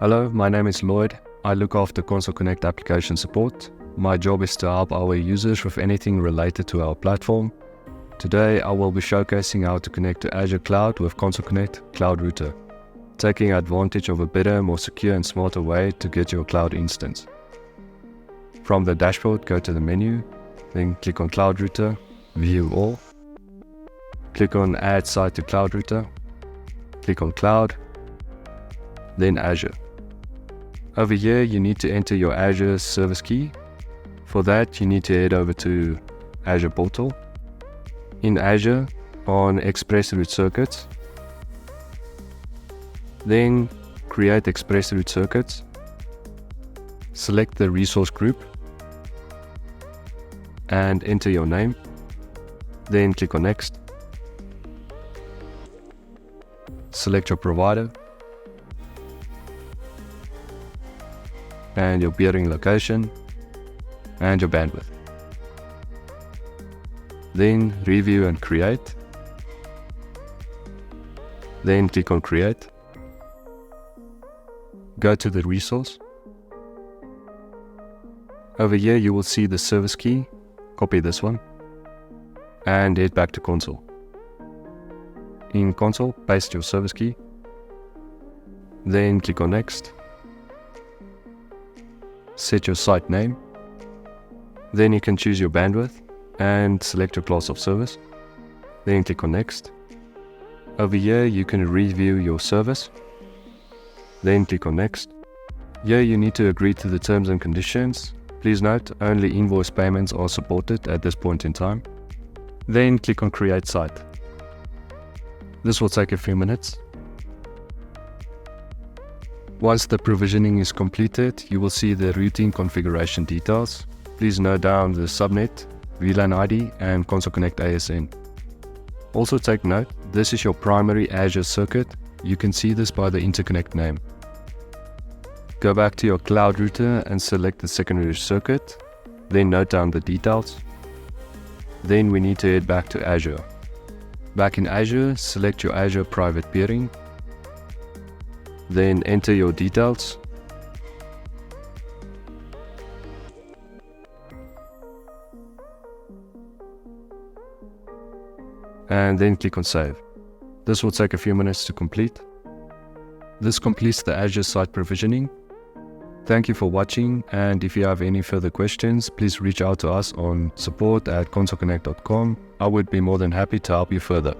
Hello, my name is Lloyd. I look after Console Connect application support. My job is to help our users with anything related to our platform. Today, I will be showcasing how to connect to Azure Cloud with Console Connect CloudRouter, taking advantage of a better, more secure and smarter way to get your cloud instance. From the dashboard, go to the menu, then click on CloudRouter, View All. Click on Add Site to CloudRouter, click on Cloud, then Azure. Over here, you need to enter your Azure service key. For that, you need to head over to Azure portal. In Azure, on ExpressRoute circuits, then create ExpressRoute circuits. Select the resource group and enter your name. Then click on Next. Select your provider and your peering location and your bandwidth. Then review and create. Then click on Create. Go to the resource. Over here you will see the service key. Copy this one and head back to Console. In Console, paste your service key. Then click on Next. Set your site name. Then you can choose your bandwidth and select your class of service. Then click on Next. Over here you can review your service. Then click on Next. Here you need to agree to the terms and conditions. Please note, only invoice payments are supported at this point in time. Then click on Create Site. This will take a few minutes. Once the provisioning is completed, you will see the routing configuration details. Please note down the subnet, VLAN ID and Console Connect ASN. Also take note, this is your primary Azure circuit. You can see this by the interconnect name. Go back to your cloud router and select the secondary circuit. Then note down the details. Then we need to head back to Azure. Back in Azure, select your Azure private peering. Then enter your details. And then click on Save. This will take a few minutes to complete. This completes the Azure site provisioning. Thank you for watching, and if you have any further questions, please reach out to us on support@consoleconnect.com. I would be more than happy to help you further.